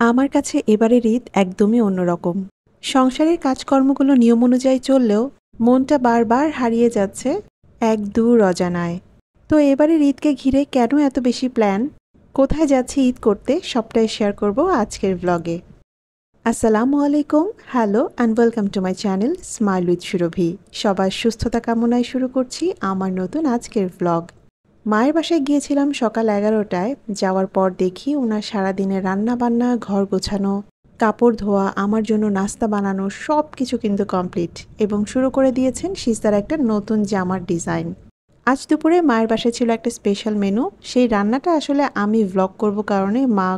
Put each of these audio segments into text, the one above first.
আমার কাছে এবারের ঈদ একদমই অন্যরকম। সংসারের কাজকর্মগুলো নিয়ম অনুযায়ী চললেও মনটা বারবার হারিয়ে যাচ্ছে এক দূর অজানায়। তো এবারের ঈদকে ঘিরে কেন এত বেশি প্ল্যান, কোথায় যাচ্ছি ঈদ করতে, সবটাই শেয়ার করব আজকের ব্লগে। আসসালামু আলাইকুম, hello and welcome to my channel smile with Surabhi. সবার সুস্থতা কামনায় শুরু করছি আমার নতুন আজকের ব্লগ। মায়ের বাসায় গিয়েছিলাম সকাল 11টায়। যাওয়ার পর দেখি ওনার সারাদিনের রান্না বান্না, ঘর গোছানো, কাপড় ধোয়া, আমার জন্য নাস্তা বানানো সব কিছু কিন্তু কমপ্লিট, এবং শুরু করে দিয়েছেন সিস্তার একটা নতুন জামার ডিজাইন। আজ দুপুরে মায়ের বাসায় ছিল একটা স্পেশাল মেনু। সেই রান্নাটা আসলে আমি ভ্লগ করব কারণে মা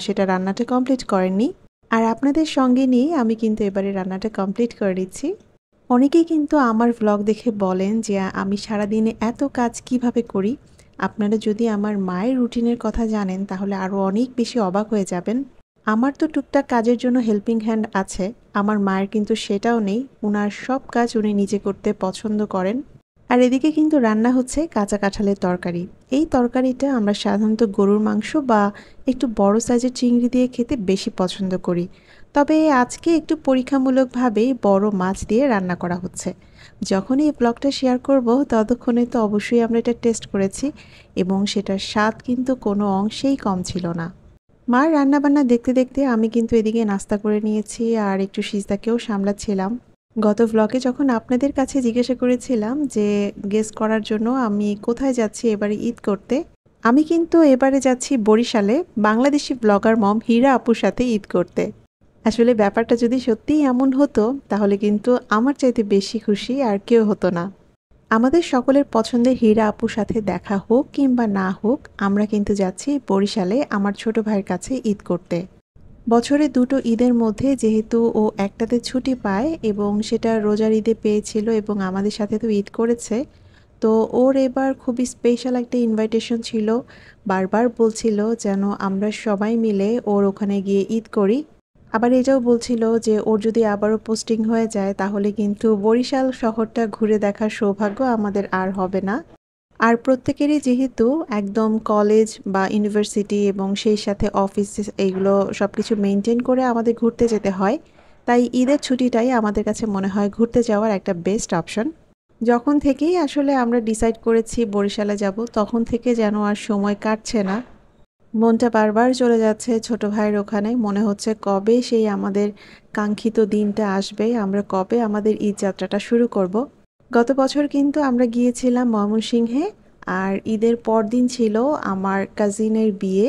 সেটা রান্নাটা কমপ্লিট করেননি। আর আপনাদের সঙ্গে নিয়ে আমি কিন্তু এবারে রান্নাটা কমপ্লিট করে দিচ্ছি। অনেকেই কিন্তু আমার ভ্লগ দেখে বলেন যে আমি সারাদিনে এত কাজ কিভাবে করি। আপনারা যদি আমার মায়ের রুটিনের কথা জানেন তাহলে আরও অনেক বেশি অবাক হয়ে যাবেন। আমার তো টুকটাক কাজের জন্য হেল্পিং হ্যান্ড আছে, আমার মায়ের কিন্তু সেটাও নেই। উনার সব কাজ উনি নিজে করতে পছন্দ করেন। আর এদিকে কিন্তু রান্না হচ্ছে কাঁচা কাঁঠালের তরকারি। এই তরকারিটা আমরা সাধারণত গরুর মাংস বা একটু বড় সাইজের চিংড়ি দিয়ে খেতে বেশি পছন্দ করি। তবে আজকে একটু পরীক্ষামূলকভাবেই বড় মাছ দিয়ে রান্না করা হচ্ছে। যখনই এই ব্লগটা শেয়ার করব ততক্ষণে তো অবশ্যই আমরা এটা টেস্ট করেছি, এবং সেটার স্বাদ কিন্তু কোনো অংশেই কম ছিল না। মার রান্নাবান্না দেখতে দেখতে আমি কিন্তু এদিকে নাস্তা করে নিয়েছি আর একটু সিজদাকেও সামলাচ্ছিলাম। গত ভ্লগে যখন আপনাদের কাছে জিজ্ঞাসা করেছিলাম যে গেস করার জন্য আমি কোথায় যাচ্ছি এবারে ঈদ করতে, আমি কিন্তু এবারে যাচ্ছি বরিশালে বাংলাদেশি ব্লগার মম হীরা আপুর সাথে ঈদ করতে। আসলে ব্যাপারটা যদি সত্যিই এমন হতো তাহলে কিন্তু আমার চাইতে বেশি খুশি আর কেউ হতো না। আমাদের সকলের পছন্দের হীরা আপুর সাথে দেখা হোক কিংবা না হোক, আমরা কিন্তু যাচ্ছি বরিশালে আমার ছোট ভাইয়ের কাছে ঈদ করতে। বছরে দুটো ঈদের মধ্যে যেহেতু ও একটাতে ছুটি পায় এবং সেটা রোজার ঈদে পেয়েছিল এবং আমাদের সাথে তো ঈদ করেছে, তো ওর এবার খুবই স্পেশাল একটা ইনভাইটেশন ছিল। বারবার বলছিল যেন আমরা সবাই মিলে ওর ওখানে গিয়ে ঈদ করি। আবার এটাও বলছিল যে ওর যদি আবারও পোস্টিং হয়ে যায় তাহলে কিন্তু বরিশাল শহরটা ঘুরে দেখার সৌভাগ্য আমাদের আর হবে না। আর প্রত্যেকেরই যেহেতু একদম কলেজ বা ইউনিভার্সিটি এবং সেই সাথে অফিস, এইগুলো সব কিছু মেনটেন করে আমাদের ঘুরতে যেতে হয়, তাই ঈদের ছুটিটাই আমাদের কাছে মনে হয় ঘুরতে যাওয়ার একটা বেস্ট অপশন। যখন থেকেই আসলে আমরা ডিসাইড করেছি বরিশালে যাব, তখন থেকে যেন আর সময় কাটছে না। মনটা বারবার চলে যাচ্ছে ছোট ভাইয়ের ওখানে। মনে হচ্ছে কবে সেই আমাদের কাঙ্ক্ষিত দিনটা আসবে, আমরা কবে আমাদের ঈদ যাত্রাটা শুরু করব। গত বছর কিন্তু আমরা গিয়েছিলাম ময়মনসিংহে, আর ঈদের পরদিন ছিল আমার কাজিনের বিয়ে।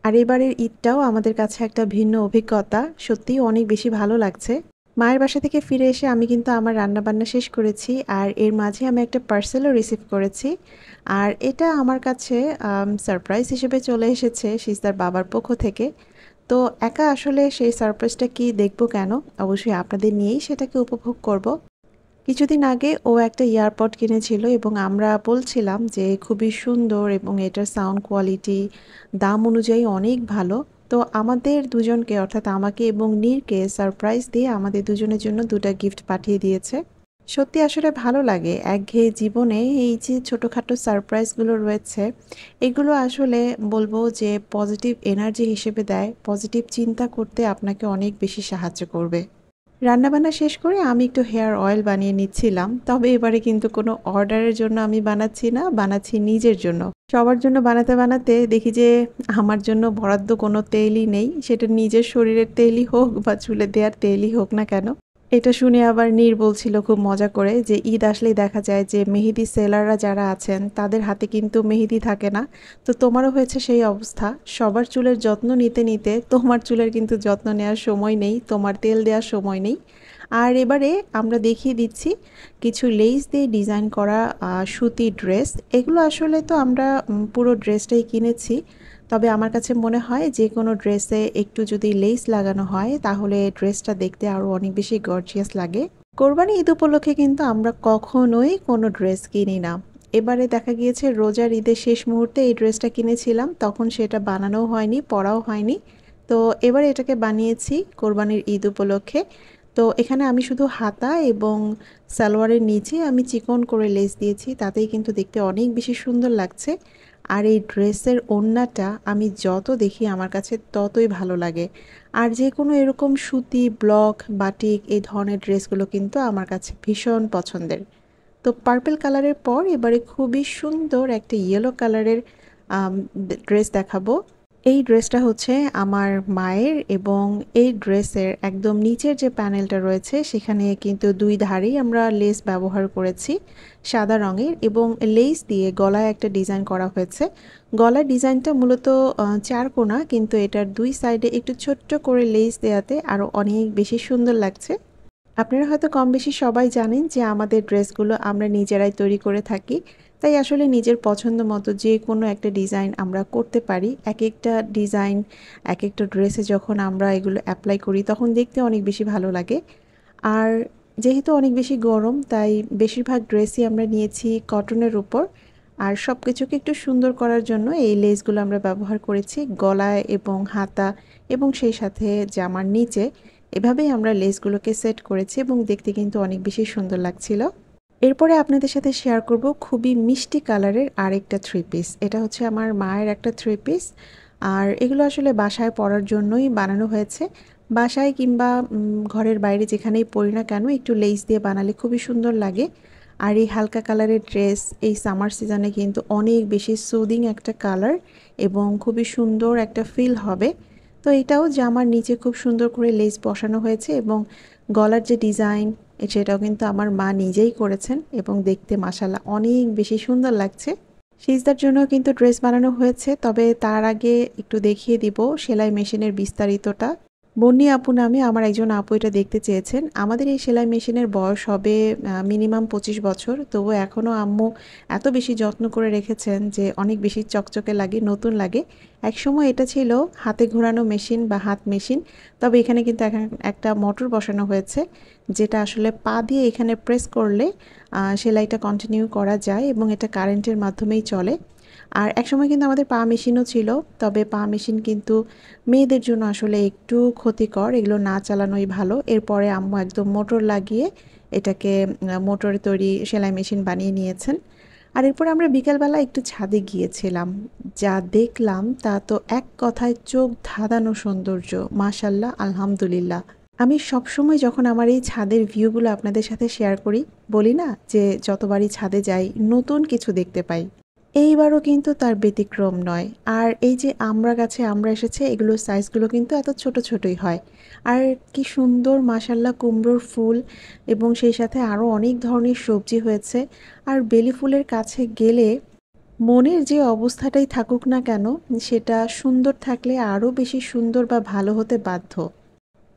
আর এবারের ঈদটাও আমাদের কাছে একটা ভিন্ন অভিজ্ঞতা, সত্যিই অনেক বেশি ভালো লাগছে। মায়ের বাসা থেকে ফিরে এসে আমি কিন্তু আমার রান্নাবান্না শেষ করেছি, আর এর মাঝে আমি একটা পার্সেলও রিসিভ করেছি। আর এটা আমার কাছে সারপ্রাইজ হিসেবে চলে এসেছে সিস্তার বাবার পক্ষ থেকে। তো একা আসলে সেই সারপ্রাইজটা কি দেখবো কেন, অবশ্যই আপনাদের নিয়েই সেটাকে উপভোগ করব। কিছুদিন আগে ও একটা ইয়ারপড কিনেছিল এবং আমরা বলছিলাম যে খুবই সুন্দর এবং এটার সাউন্ড কোয়ালিটি দাম অনুযায়ী অনেক ভালো। তো আমাদের দুজনকে, অর্থাৎ আমাকে এবং নীরকে সারপ্রাইজ দিয়ে আমাদের দুজনের জন্য দুটো গিফট পাঠিয়ে দিয়েছে। সত্যি আসলে ভালো লাগে। একঘেয়ে জীবনে এই যে ছোটোখাটো সারপ্রাইজগুলো রয়েছে, এগুলো আসলে বলবো যে পজিটিভ এনার্জি হিসেবে দেয়, পজিটিভ চিন্তা করতে আপনাকে অনেক বেশি সাহায্য করবে। রান্নাবান্না শেষ করে আমি একটু হেয়ার অয়েল বানিয়ে নিচ্ছিলাম, তবে এবারে কিন্তু কোনো অর্ডারের জন্য আমি বানাচ্ছি না, বানাচ্ছি নিজের জন্য। সবার জন্য বানাতে বানাতে দেখি যে আমার জন্য বরাদ্দ কোনো তেলই নেই, সেটা নিজের শরীরের তেলই হোক বা চুলে দেওয়ার তেলই হোক না কেন। এটা শুনে আবার নীর বলছিল খুব মজা করে যে ঈদ আসলেই দেখা যায় যে মেহেদি সেলাররা যারা আছেন তাদের হাতে কিন্তু মেহেদি থাকে না। তো তোমারও হয়েছে সেই অবস্থা, সবার চুলের যত্ন নিতে নিতে তোমার চুলের কিন্তু যত্ন নেওয়ার সময় নেই, তোমার তেল দেওয়ার সময় নেই। আর এবারে আমরা দেখিয়ে দিচ্ছি কিছু লেস দিয়ে ডিজাইন করা সুতি ড্রেস। এগুলো আসলে তো আমরা পুরো ড্রেসটাই কিনেছি, তবে আমার কাছে মনে হয় যে কোনো ড্রেসে একটু যদি লেস লাগানো হয় তাহলে ড্রেসটা দেখতে আরও অনেক বেশি গর্জিয়াস লাগে। কোরবানি ঈদ উপলক্ষে কিন্তু আমরা কখনোই কোনো ড্রেস কিনি না। এবারে দেখা গিয়েছে রোজার ঈদের শেষ মুহূর্তে এই ড্রেসটা কিনেছিলাম, তখন সেটা বানানোও হয়নি, পরাও হয়নি। তো এবারে এটাকে বানিয়েছি কোরবানির ঈদ উপলক্ষে। তো এখানে আমি শুধু হাতা এবং সালোয়ারের নিচে আমি চিকন করে লেস দিয়েছি, তাতেই কিন্তু দেখতে অনেক বেশি সুন্দর লাগছে। আর এই ড্রেসের ওড়নাটা আমি যত দেখি আমার কাছে ততই ভালো লাগে। আর যে কোনো এরকম সুতি, ব্লক, বাটিক এই ধরনের ড্রেসগুলো কিন্তু আমার কাছে ভীষণ পছন্দের। তো পার্পল কালারের পর এবারে খুবই সুন্দর একটা ইয়েলো কালারের ড্রেস দেখাবো। এই ড্রেসটা হচ্ছে আমার মায়ের, এবং এই ড্রেসের একদম নিচের যে প্যানেলটা রয়েছে সেখানে কিন্তু দুই ধারেই আমরা লেস ব্যবহার করেছি সাদা রঙের, এবং লেস দিয়ে গলায় একটা ডিজাইন করা হয়েছে। গলার ডিজাইনটা মূলত চারকোনা, কিন্তু এটার দুই সাইডে একটু ছোট্ট করে লেস দেওয়াতে আরও অনেক বেশি সুন্দর লাগছে। আপনারা হয়তো কম বেশি সবাই জানেন যে আমাদের ড্রেসগুলো আমরা নিজেরাই তৈরি করে থাকি, তাই আসলে নিজের পছন্দ মতো যে কোনো একটা ডিজাইন আমরা করতে পারি। এক একটা ডিজাইন এক একটা ড্রেসে যখন আমরা এগুলো অ্যাপ্লাই করি তখন দেখতে অনেক বেশি ভালো লাগে। আর যেহেতু অনেক বেশি গরম, তাই বেশিরভাগ ড্রেসই আমরা নিয়েছি কটনের উপর। আর সব কিছুকে একটু সুন্দর করার জন্য এই লেসগুলো আমরা ব্যবহার করেছি গলায় এবং হাতা এবং সেই সাথে জামার নিচে। এভাবেই আমরা লেসগুলোকে সেট করেছি এবং দেখতে কিন্তু অনেক বেশি সুন্দর লাগছিল। এরপরে আপনাদের সাথে শেয়ার করব খুবই মিষ্টি কালারের আরেকটা থ্রি পিস। এটা হচ্ছে আমার মায়ের একটা থ্রি পিস, আর এগুলো আসলে বাসায় পরার জন্যই বানানো হয়েছে। বাসায় কিংবা ঘরের বাইরে যেখানেই পরি না কেন একটু লেস দিয়ে বানালে খুবই সুন্দর লাগে। আর এই হালকা কালারের ড্রেস এই সামার সিজনে কিন্তু অনেক বেশি সুদিং একটা কালার এবং খুবই সুন্দর একটা ফিল হবে। তো এটাও জামার নিচে খুব সুন্দর করে লেস বসানো হয়েছে, এবং গলার যে ডিজাইন সেটাও কিন্তু আমার মা নিজেই করেছেন এবং দেখতে মাশাআল্লাহ অনেক বেশি সুন্দর লাগছে। সিজদার জন্য কিন্তু ড্রেস বানানো হয়েছে, তবে তার আগে একটু দেখিয়ে দিব সেলাই মেশিনের বিস্তারিতটা। বন্নি আপু নামে আমার একজন আপু এটা দেখতে চেয়েছেন। আমাদের এই সেলাই মেশিনের বয়স হবে মিনিমাম 25 বছর, তবুও এখনও আম্মু এত বেশি যত্ন করে রেখেছেন যে অনেক বেশি চকচকে লাগে, নতুন লাগে। একসময় এটা ছিল হাতে ঘোরানো মেশিন বা হাত মেশিন, তবে এখানে কিন্তু এখন একটা মোটর বসানো হয়েছে, যেটা আসলে পা দিয়ে এখানে প্রেস করলে সেলাইটা কন্টিনিউ করা যায় এবং এটা কারেন্টের মাধ্যমেই চলে। আর একসময় কিন্তু আমাদের পা মেশিনও ছিল, তবে পা মেশিন কিন্তু মেয়েদের জন্য আসলে একটু ক্ষতিকর, এগুলো না চালানোই ভালো। এরপরে আম্মু একদম মোটর লাগিয়ে এটাকে মোটরে তৈরি সেলাই মেশিন বানিয়ে নিয়েছেন। আর এরপর আমরা বিকালবেলা একটু ছাদে গিয়েছিলাম, যা দেখলাম তা তো এক কথায় চোখ ধাঁধানো সৌন্দর্য। মাশাল্লাহ, আলহামদুলিল্লাহ। আমি সবসময় যখন আমার এই ছাদের ভিউগুলো আপনাদের সাথে শেয়ার করি, বলি না যে যতবারই ছাদে যাই নতুন কিছু দেখতে পাই। এইবারও কিন্তু তার ব্যতিক্রম নয়। আর এই যে আমড়া গাছে আমড়া এসেছে, এগুলোর সাইজগুলো কিন্তু এত ছোট ছোটই হয়। আর কি সুন্দর মাশাল্লাহ কুমড়োর ফুল, এবং সেই সাথে আরও অনেক ধরনের সবজি হয়েছে। আর বেলি ফুলের কাছে গেলে মনের যে অবস্থাটাই থাকুক না কেন, সেটা সুন্দর থাকলে আরও বেশি সুন্দর বা ভালো হতে বাধ্য।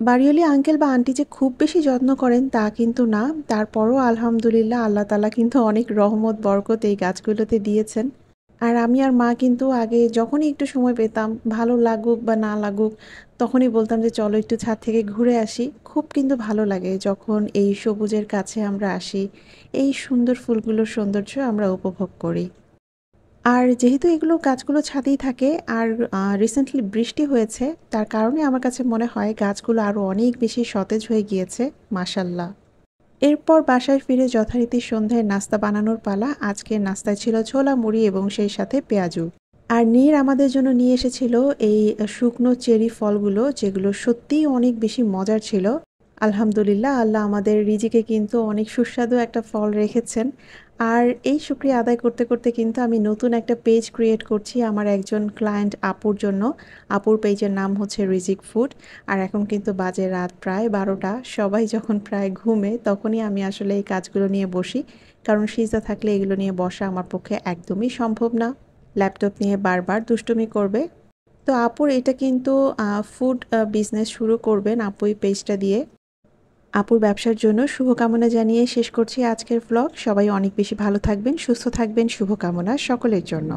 বাড়িওয়ালি আঙ্কেল বা আন্টি যে খুব বেশি যত্ন করেন তা কিন্তু না, তারপরও আলহামদুলিল্লাহ আল্লাহ তাআলা কিন্তু অনেক রহমত বরকত এই গাছগুলোতে দিয়েছেন। আর আমি আর মা কিন্তু আগে যখনই একটু সময় পেতাম, ভালো লাগুক বা না লাগুক, তখনই বলতাম যে চলো একটু ছাদ থেকে ঘুরে আসি। খুব কিন্তু ভালো লাগে যখন এই সবুজের কাছে আমরা আসি, এই সুন্দর ফুলগুলোর সৌন্দর্য আমরা উপভোগ করি। আর যেহেতু এগুলো গাছগুলো ছাদেই থাকে, আর রিসেন্টলি বৃষ্টি হয়েছে, তার কারণে আমার কাছে মনে হয় গাছগুলো আরও অনেক বেশি সতেজ হয়ে গিয়েছে। মাশাল্লাহ। এরপর বাসায় ফিরে যথারীতি সন্ধ্যায় নাস্তা বানানোর পালা। আজকের নাস্তায় ছিল ছোলা মুড়ি এবং সেই সাথে পেঁয়াজু। আর নীর আমাদের জন্য নিয়ে এসেছিল এই শুকনো চেরি ফলগুলো, যেগুলো সত্যিই অনেক বেশি মজার ছিল। আলহামদুলিল্লাহ, আল্লাহ আমাদের রিজিকে কিন্তু অনেক সুস্বাদু একটা ফল রেখেছেন। আর এই শুকরিয়া আদায় করতে করতে কিন্তু আমি নতুন একটা পেজ ক্রিয়েট করছি আমার একজন ক্লায়েন্ট আপুর জন্য। আপুর পেজের নাম হচ্ছে রিজিক ফুড। আর এখন কিন্তু বাজে রাত প্রায় 12টা। সবাই যখন প্রায় ঘুমে তখনই আমি আসলে এই কাজগুলো নিয়ে বসি, কারণ সিজা থাকলে এগুলো নিয়ে বসা আমার পক্ষে একদমই সম্ভব না। ল্যাপটপ নিয়ে বারবার দুষ্টুমি করবে। তো আপুর এটা কিন্তু ফুড বিজনেস শুরু করবেন আপু এই পেজটা দিয়ে। আপুর ব্যবসার জন্য শুভকামনা জানিয়ে শেষ করছি আজকের ভ্লগ। সবাই অনেক বেশি ভালো থাকবেন, সুস্থ থাকবেন, শুভকামনা সকলের জন্য।